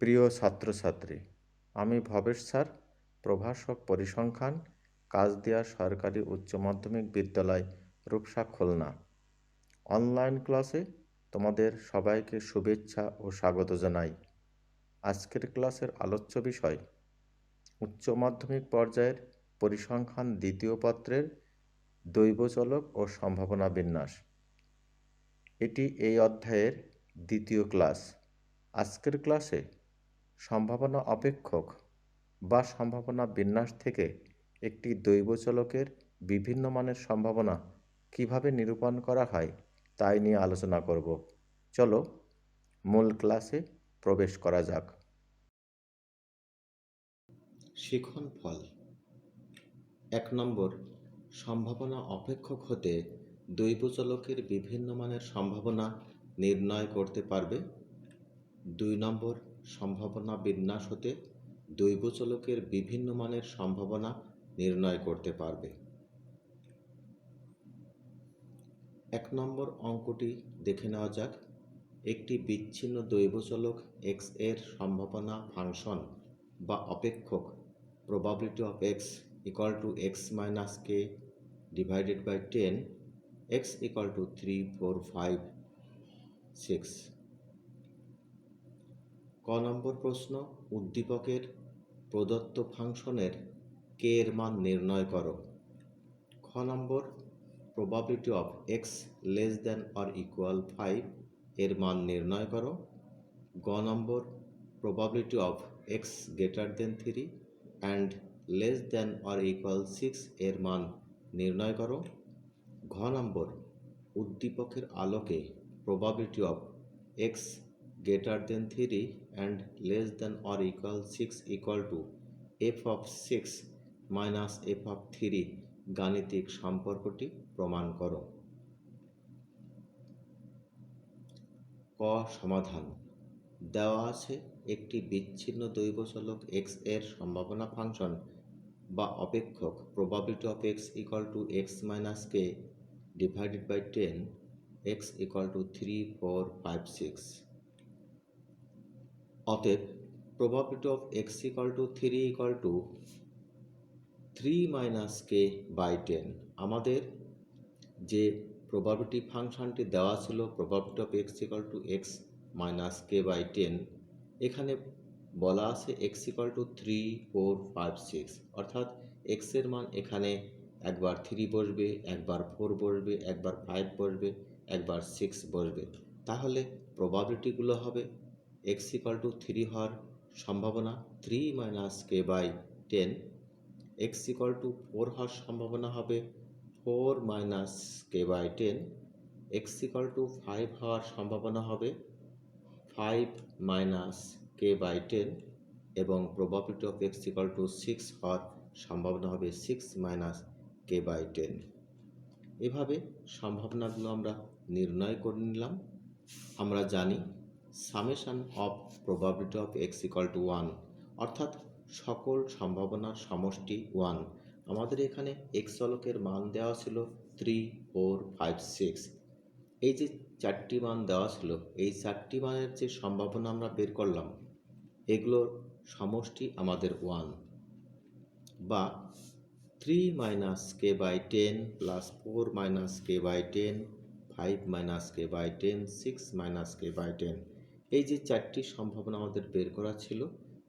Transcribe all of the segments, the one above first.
প্রিয় ছাত্রছাত্রী, আমি ভবেশ স্যার, প্রভাষক পরিসংখ্যান, কাজদিয়া সরকারি উচ্চ মাধ্যমিক বিদ্যালয়, রূপসা, খুলনা। অনলাইন ক্লাসে তোমাদের সবাইকে শুভেচ্ছা ও স্বাগত জানাই। আজকের ক্লাসের আলোচ্য বিষয় উচ্চ মাধ্যমিক পর্যায়ের পরিসংখ্যান দ্বিতীয় পত্রের দৈবচলক ও সম্ভাবনা বিন্যাস। এটি এই অধ্যায়ের দ্বিতীয় ক্লাস। আজকের ক্লাসে সম্ভাবনা অপেক্ষক বা সম্ভাবনা বিন্যাস থেকে একটি দৈবচলকের বিভিন্ন মানের সম্ভাবনা কিভাবে নিরূপণ করা হয় তাই নিয়ে আলোচনা করব। চলো মূল ক্লাসে প্রবেশ করা যাক। শিখন ফল 1 নম্বর, সম্ভাবনা অপেক্ষক হতে দৈবচলকের বিভিন্ন মানের সম্ভাবনা নির্ণয় করতে পারবে। 2 নম্বর, সম্ভাবনা বিন্যাস হতে দৈবচলকের বিভিন্ন মানের সম্ভাবনা নির্ণয় করতে পারবে। 1 নম্বর অঙ্কটি দেখে নেওয়া যাক। একটি বিচ্ছিন্ন দৈবচলক x এর সম্ভাবনা ফাংশন বা অপেক্ষক probability of x equal to x minus k divided by 10, x equal to 3, 4, 5, 6. ক নম্বর প্রশ্ন, উদ্দীপকের প্রদত্ত ফাংশনের k এর মান নির্ণয় করো। খ নম্বর, probability of x less than or equal 5 এর মান নির্ণয় করো। গ নম্বর, probability of x greater than 3 and less than or equal 6 এর মান নির্ণয় করো। ঘ নম্বর, উদ্দীপকের আলোকে probability of x greater than 3 and less than or equal 6 equal to f of 6 minus f of 3 গাণিতিক সম্পর্কটি প্রমাণ করো। ক সমাধান। দেওয়া আছে একটি বিচ্ছিন্ন দৈবচলক x এর সম্ভাবনা ফাংশন বা অপেক্ষক probability of x equal to x minus k divided by 10, x equal to 3, 4, 5, 6. অতএব probability of x equal to 3 equal to 3 minus k by 10। আমাদের যে probability ফাংশনটি দেওয়া ছিল probability of x equal to x minus k by 10, এখানে বলা আছে x equal to 3, 4, 5, 6, অর্থাৎ x এর মান এখানে একবার 3 বসবে, একবার 4 বসবে, একবার 5 বসবে, একবার 6 বসবে। তাহলে প্রবাবিলিটিগুলো হবে x equal to 3 হওয়ার সম্ভাবনা 3 minus k by 10, x equal to 4 হওয়ার সম্ভাবনা হবে 4 minus k by 10, x equal to 5 হওয়ার সম্ভাবনা হবে 5 minus k by 10 এবং probability of x equal to 6 হওয়ার সম্ভাবনা হবে 6 minus k by 10। এভাবে সম্ভাবনাগুলো আমরা নির্ণয় করে নিলাম। আমরা জানি summation of probability of x equal to 1, অর্থাৎ সকল সম্ভাবনার সমষ্টি 1। আমাদের এখানে x চলকের মান দেওয়া ছিল 3, 4, 5, 6। এই যে চারটি মান দেওয়া ছিল, এই চারটি মানের যে সম্ভাবনা আমরা বের করলাম, এগুলোর সমষ্টি আমাদের 1, বা 3 minus k by 10 plus 4 minus k by 10, 5 minus k by 10, 6 minus k by 10। এই যে চারটি সম্ভাবনা আমাদের বের করা ছিল,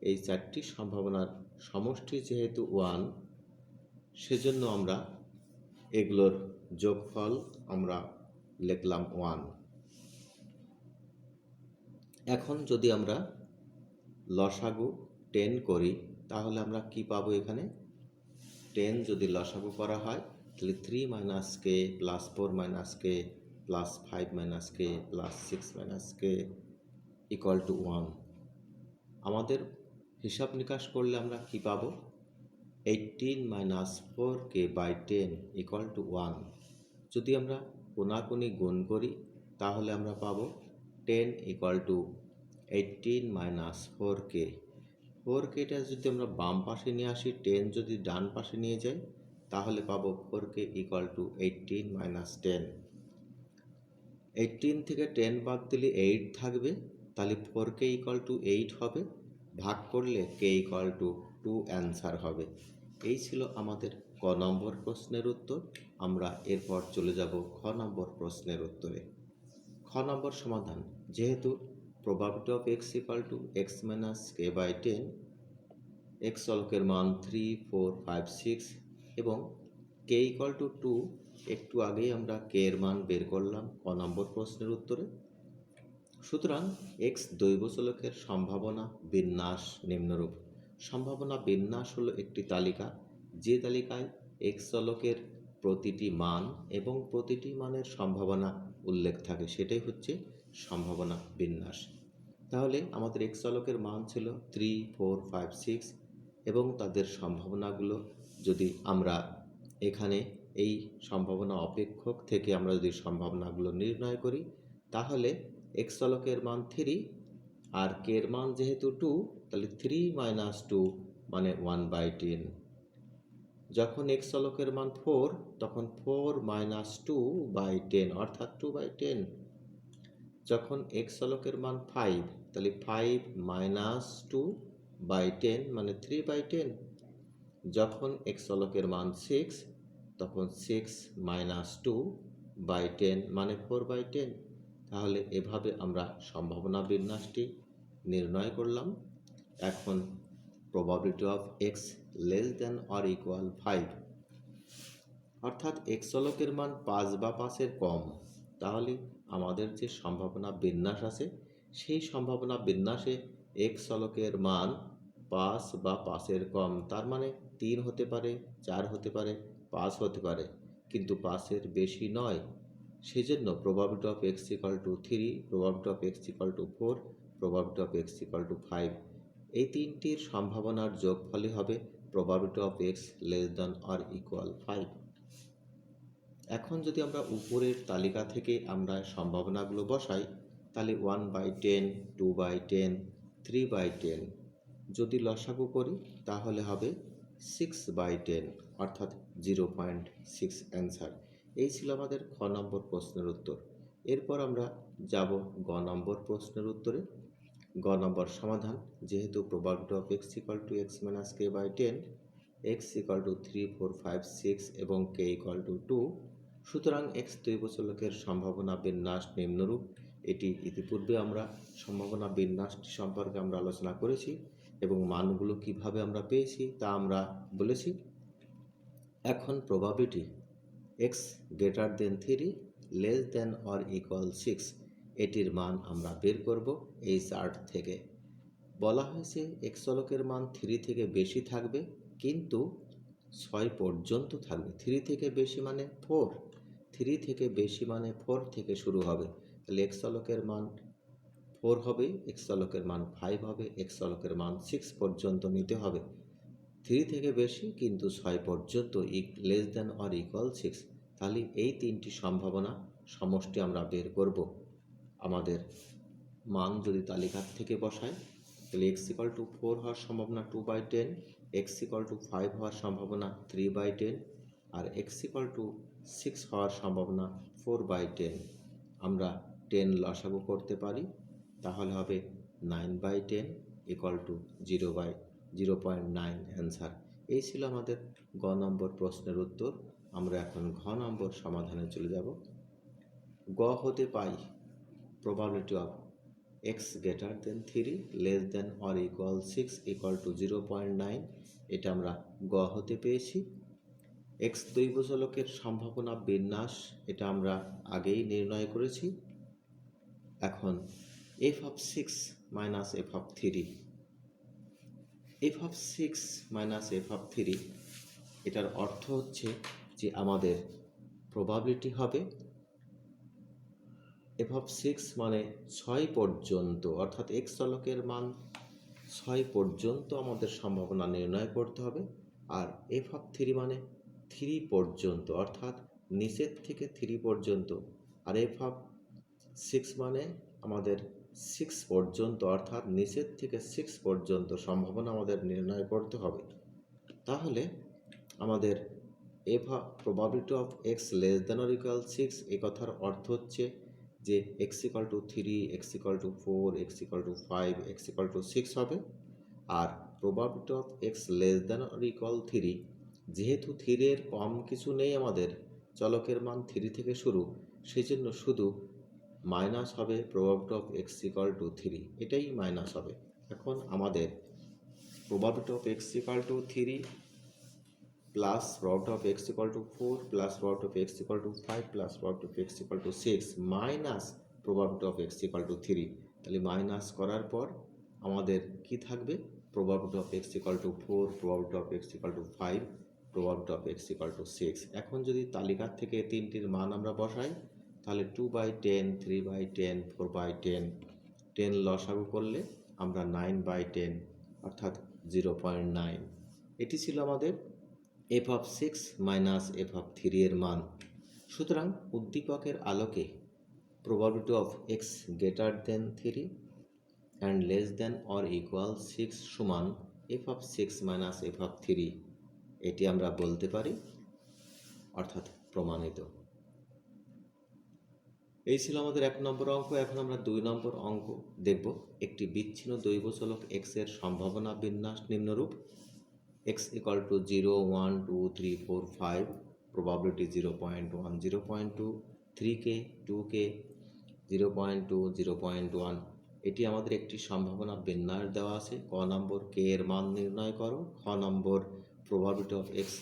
এই চারটি সম্ভাবনার সমষ্টি যেহেতু 1, সেজন্য আমরা এগুলোর যোগফল আমরা লিখলাম 1। এখন যদি আমরা লসাগু 10 করি, তাহলে আমরা কি পাবো? এখানে 10 যদি লসাগু করা হয়, তাহলে 3 minus k plus 4 minus k plus 5 minus k plus 6 minus k equal to 1। আমাদের হিসাব নিকাশ করলে আমরা কি পাবো? 18 minus 4k by 10 equal to 1। যদি আমরা কোনাকুনি গুণ করি, তাহলে আমরা পাবো 10 equal to 18 minus 4k। 4kটা যদি আমরা বাম পাশে নিয়ে আসি, 10 যদি ডান পাশে নিয়ে যাই, তাহলে পাবো 4k equal to 18 minus 10। 18 থেকে 10 বাদ দিলে 8 থাকবে, তাহলে 4k = 8 হবে, ভাগ করলে k = 2 অ্যান্সার হবে। এই ছিল আমাদের ক নম্বর প্রশ্নের উত্তর। আমরা এরপর চলে যাব খ নম্বর প্রশ্নের উত্তরে। খ নম্বর সমাধান, যেহেতু probability of x = x - k/10, x চলকের মান 3, 4, 5, 6 এবং k = 2, একটু আগেই আমরা k এর মান বের করলাম ক নম্বর প্রশ্নের উত্তরে। সুতরাং x দৈব চলকের সম্ভাবনা বিন্যাস নিম্নরূপ। সম্ভাবনা বিন্যাস হলো একটি তালিকা, যে তালিকায় x চলকের প্রতিটি মান এবং প্রতিটি মানের সম্ভাবনা উল্লেখ থাকে, সেটাই হচ্ছে সম্ভাবনা বিন্যাস। তাহলে আমাদের x চলকের মান ছিল 3, 4, 5, 6 এবং তাদের সম্ভাবনাগুলো যদি আমরা এখানে এই সম্ভাবনা অপেক্ষক থেকে আমরা যদি সম্ভাবনাগুলো নির্ণয় করি, তাহলে x চলকের মান 3 আর k এর মান যেহেতু 2, তাহলে 3 - 2 মানে 1/10। যখন x চলকের মান 4, তখন 4 - 2/10 অর্থাৎ 2/10। যখন x চলকের মান 5, তাহলে 5 - 2/10 মানে 3/10। যখন x চলকের মান 6, তখন 6 - 2/10 মানে 4/10। তাহলে এভাবে আমরা সম্ভাবনা বিন্যাসটি নির্ণয় করলাম। এখন প্রবাবিলিটি অফ x <= 5, অর্থাৎ x চলকের মান 5 বা 5-এর কম, তাহলে আমাদের যে সম্ভাবনা বিন্যাস আছে, সেই সম্ভাবনা বিন্যাসে x চলকের মান 5 বা 5-এর কম, তার মানে 3 হতে পারে, 4 হতে পারে, 5 হতে পারে, কিন্তু 5-এর বেশি নয়। সেজন্য probability of x = 3, probability of x = 4, probability of x = 5, এই তিনটির সম্ভাবনার যোগফলই হবে প্রবাবিলিটি অফ x <= 5। এখন যদি আমরা উপরের তালিকা থেকে আমরা সম্ভাবনাগুলো বসাই, তাহলে 1/10, 2/10, 3/10 যদি লসাগু করি, তাহলে হবে 6/10 অর্থাৎ 0.6 অ্যান্সার। এই ছিল আমাদের খ নম্বর প্রশ্নের উত্তর। এরপর আমরা যাব গ নম্বর প্রশ্নের উত্তরে। গ নম্বর সমাধান, যেহেতু probability of x = x - k/10, x = 3, 4, 5, 6 এবং k = 2, সুতরাং x দৈব চলকের সম্ভাবনা বিন্যাস নিম্নরূপ। এটি ইতিপূর্বে আমরা সম্ভাবনা বিন্যাসটি সম্পর্কে আমরা আলোচনা করেছি এবং মানগুলো কিভাবে আমরা পেয়েছি তা আমরা বলেছি। এখন প্রবাবিলিটি x <3 < 6, এটির মান আমরা বের করব এই চার্ট থেকে। বলা হয়েছে x চলকের মান 3 থেকে বেশি থাকবে, কিন্তু 6 পর্যন্ত থাকবে। 3 থেকে বেশি মানে 4, 3 থেকে বেশি মানে 4 থেকে শুরু হবে। তাহলে x চলকের মান 4 হবে, x চলকের মান 5 হবে, x চলকের মান 6 পর্যন্ত নিতে হবে। 3 থেকে বেশি কিন্তু 6 পর্যন্ত <= 6। তাহলে এই তিনটি সম্ভাবনা সমষ্টি আমরা বের করব। আমাদের মান যদি তালিকা থেকে বসাই, তাহলে x = 4 হওয়ার সম্ভাবনা 2/10, x = 5 হওয়ার সম্ভাবনা 3/10 আর x = 6 হওয়ার সম্ভাবনা 4/10। আমরা 10 লসাগু করতে পারি, তাহলে হবে 9/10 = 0.9 অ্যান্সার। এই ছিল আমাদের গ নম্বর প্রশ্নের উত্তর। আমরা এখন ঘ নম্বর সমাধানে চলে যাব। গ হতে পাই প্রবাবিলিটি অফ x <3 < 6 = 0.9, এটা আমরা গ হতে পেয়েছি। x দৈব চলকের সম্ভাবনা বিন্যাস, এটা আমরা আগেই নির্ণয় করেছি। এখন f(6 - f(3), f(6 - f(3), এটার অর্থ হচ্ছে যে আমাদের প্রবাবিলিটি হবে f(6) মানে 6 পর্যন্ত, অর্থাৎ x চলকের মান 6 পর্যন্ত আমাদের সম্ভাবনা নির্ণয় করতে হবে। আর f(3) মানে 3 পর্যন্ত, অর্থাৎ নিচের থেকে 3 পর্যন্ত। আর f(6) মানে আমাদের 6 পর্যন্ত, অর্থাৎ নিচের থেকে 6 পর্যন্ত সম্ভাবনা আমাদের নির্ণয় করতে হবে। তাহলে আমাদের প্রবাবিলিটি অফ x <= 6, এ কথার অর্থ হচ্ছে যে X equal to 3, X equal to 4, X equal to 5, X equal to 6 হবে। আর probability of X less than or equal 3, যেহেতু 3 এর কম কিছু নেই, আমাদের চলকের মান 3 থেকে শুরু, সেই জন্য শুধু মাইনাস হবে probability of x equal to 3, এটাই মাইনাস হবে। এখন আমাদের probability of x equal to 3 plus probability of x equal to 4 plus probability of x equal to 5 plus probability of x equal to 6 minus probability of x equal to 3, তাহলে minus করার পর আমাদের কি থাকবে? Probability of x equal to 4, probability of x equal to 5, probability of x equal to 6। এখন যদি তালিকার থেকে তিনটির মান আমরা বসাই, তাহলে 2/10, 3/10, 4/10, 10 লসাগু করলে আমরা 9/10 অর্থাৎ 0.9। এটি ছিল আমাদের F of 6 minus F of 3 এর মান। সুতরাং উদ্দীপকের আলোকে probability of X greater then 3 and less than or equal 6 সমান F of 6 minus F of 3, এটি আমরা বলতে পারি, অর্থাৎ প্রমাণিত। এই ছিল আমাদের 1 নম্বর অঙ্ক। এখন আমরা 2 নম্বর অঙ্ক দেখব। একটি বিচ্ছিন্ন দৈবচলক এক্স এর সম্ভাবনা বিন্যাস নিম্নরূপ: x equal two 0, 1, 2, 3, 4, 5, probability 0.1, 0.2, 3k, 2k, 0.2, 0.1। এটি আমাদের একটি সম্ভাবনা বিন্যাস দেওয়া আছে। ক নম্বর কে এর মান নির্ণয় করো। খ নম্বর probability of X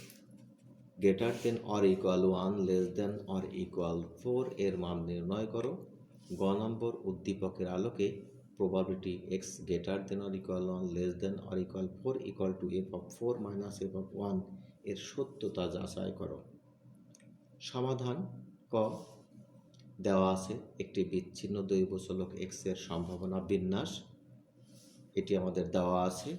greater than or equal 1 less than or equal 4 এর মান নির্ণয় করো। গ নম্বর উদ্দীপকের আলোকে probability X greater than or equal 1 less than or equal 4 equal to F of 4 minus F of 1 এর সত্যতা যাচাই করো। সমাধান: ক, দেওয়া আছে একটি বিচ্ছিন্ন দৈবচলক এক্স এর সম্ভাবনা বিন্যাস, এটি আমাদের দেওয়া আছে।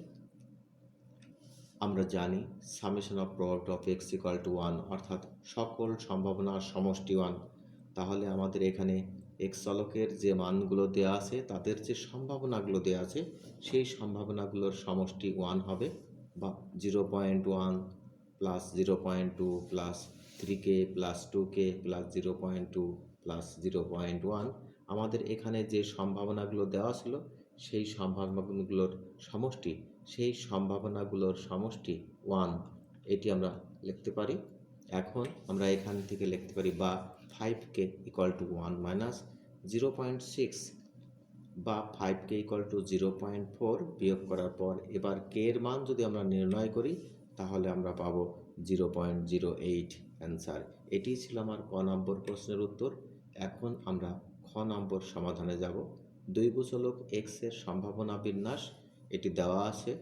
আমরা জানি summation of probability of X equal to 1, অর্থাৎ সকল সম্ভাবনার সমষ্টি 1। তাহলে আমাদের এখানে এক্স চলকের যে মানগুলো দেওয়া আছে, তাদের যে সম্ভাবনাগুলো দেওয়া আছে, সেই সম্ভাবনাগুলোর সমষ্টি 1 হবে, বা 0.1 plus 0.2 plus 3k plus 2k plus 0.2 plus 0.1। আমাদের এখানে যে সম্ভাবনাগুলো দেওয়া ছিল, সেই সম্ভাবনাগুলোর সমষ্টি, সেই সম্ভাবনাগুলোর সমষ্টি 1, এটি আমরা লিখতে পারি। এখন আমরা এখান থেকে লিখতে পারি বা 5k ইকুয়াল টু 1 মাইনাস 0.6 বা 5k ইকুয়াল টু 0.4 বিয়োগ করার পর এবার কে এর মান যদি আমরা নির্ণয় করি, তাহলে আমরা পাবো 0.08 অ্যান্সার। এটি ছিল আমার ক নম্বর প্রশ্নের উত্তর। এখন আমরা খ নম্বর সমাধানে যাব। দৈবচলক এক্স এর সম্ভাবনা বিন্যাস, এটি দেওয়া আছে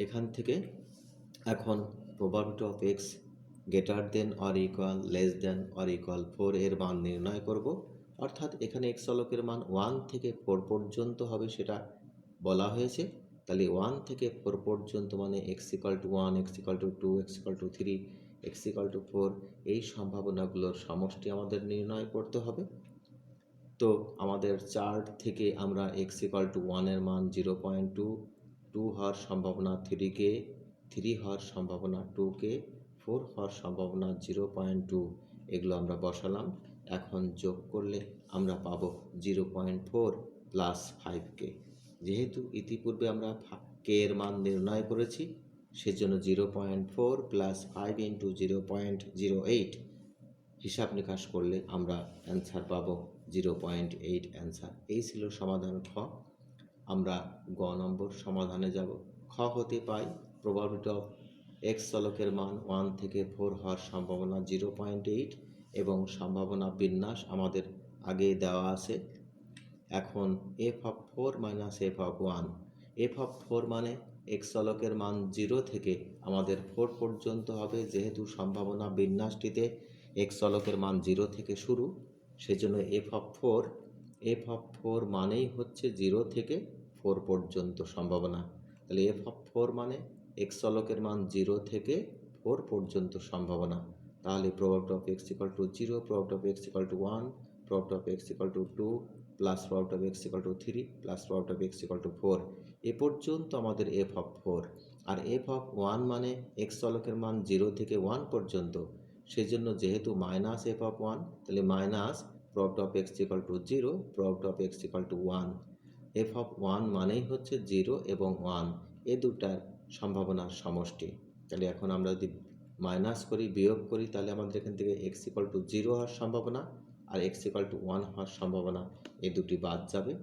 এখান থেকে। এখন probability of X greater than or equal less than or equal 4 এর মান নির্ণয় করব। অর্থাৎ এখানে এক্স চলকের মান 1 থেকে 4 পর্যন্ত হবে, সেটা বলা হয়েছে। তাহলে 1 থেকে 4 পর্যন্ত মানে x equal two 1, x equal two 2, x equal to 3, X equal to 4, এই সম্ভাবনাগুলোর সমষ্টি আমাদের নির্ণয় করতে হবে। তো আমাদের চার্ট থেকে আমরা এক্স ইকাল টু 1 এর মান 0.2, 2 হওয়ার সম্ভাবনা 3k, 3 হওয়ার সম্ভাবনা 2k, 4 হওয়ার সম্ভাবনা 0.2, এগুলো আমরা বসালাম। এখন যোগ করলে আমরা পাবো 0.4 প্লাস 5k। যেহেতু ইতিপূর্বে আমরা কে এর মান নির্ণয় করেছি, সেজন্য 0.4 প্লাস 5 ইন্টু 0.08 হিসাব নিকাশ করলে আমরা অ্যান্সার পাবো 0.8 অ্যান্সার। এই ছিল সমাধান খ। আমরা গ নম্বর সমাধানে যাব। খ হতে পাই প্রবাবিলিটি অফ এক্স চলকের মান 1 থেকে 4 হওয়ার সম্ভাবনা 0.8 এবং সম্ভাবনা বিন্যাস আমাদের আগে দেওয়া আছে। এখন F of 4 minus F of 1, F of 4 মানে এক্স চলকের মান 0 থেকে আমাদের 4 পর্যন্ত হবে। যেহেতু সম্ভাবনা বিন্যাসটিতে এক্স চলকের মান 0 থেকে শুরু, সেজন্য এফ অফ 4 মানেই হচ্ছে 0 থেকে 4 পর্যন্ত সম্ভাবনা। তাহলে এফ অফ 4 মানে এক্স চলকের মান 0 থেকে 4 পর্যন্ত সম্ভাবনা। তাহলে probability of X equal to 0, probability of X equal to 1, probability of X equal to 2 plus probability of X equal to 3 plus probability of X equal to 4, এ পর্যন্ত আমাদের এফ অফ 4। আর এফ অফ 1 মানে x চলকের মান 0 থেকে 1 পর্যন্ত, সেজন্য যেহেতু মাইনাস এফ অফ 1, তাহলে minus product of x equal two 0, product of x equal two 1। F of 1 মানেই হচ্ছে 0 এবং 1, এ দুটার সম্ভাবনার সমষ্টি। তাহলে এখন আমরা যদি মাইনাস করি, বিয়োগ করি, তাহলে আমাদের এখান থেকে এক্স ইকাল টু 0 হওয়ার সম্ভাবনা আর এক্স ইকাল টু 1 হওয়ার সম্ভাবনা, এই দুটি বাদ যাবে।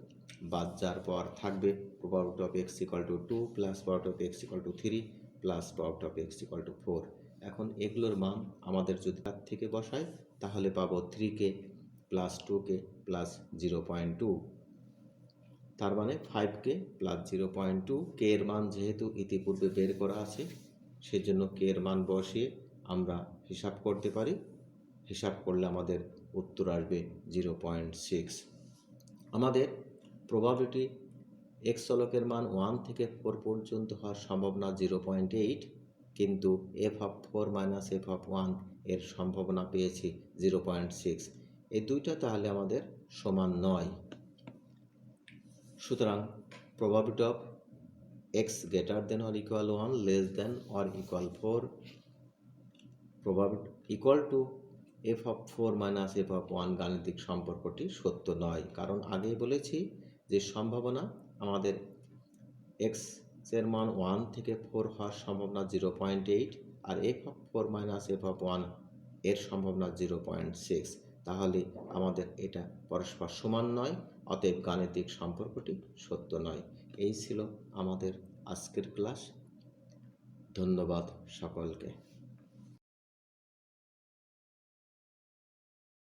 বাদ যাওয়ার পর থাকবে product of x equal two 2 plus product of x equal to 3 plus product of x equal to 4। এখন এগুলোর মান আমাদের যদি তার থেকে বসাই তাহলে পাবো 3k প্লাস 2k প্লাস 0.2, তার মানে 5k প্লাস 0.2। কে এর মান যেহেতু ইতিপূর্বে বের করা আছে সেজন্য কে এর মান বসিয়ে আমরা হিসাব করতে পারি। হিসাব করলে আমাদের উত্তর আসবে 0.6। আমাদের প্রবাবিলিটি এক্স চলকের মান 1 থেকে 4 পর্যন্ত হওয়ার সম্ভাবনা 0.8, কিন্তু F of 4 minus F of 1 এর সম্ভাবনা পেয়েছি 0.6। এই দুইটা তাহলে আমাদের সমান নয়। সুতরাং probability of X greater than or equal 1 less than or equal 4 probability equal to F of 4 minus F of 1 গাণিতিক সম্পর্কটি সত্য নয়, কারণ আগেই বলেছি যে সম্ভাবনা আমাদের এক্স এর মান 1 থেকে 4 হওয়ার সম্ভাবনা 0.8 আর F of 4 minus F of 1 এর সম্ভাবনা 0.6, তাহলে আমাদের এটা পরস্পর সমান নয়, অতএব গাণিতিক সম্পর্কটি সত্য নয়। এই ছিল আমাদের আজকের ক্লাস। ধন্যবাদ সকলকে।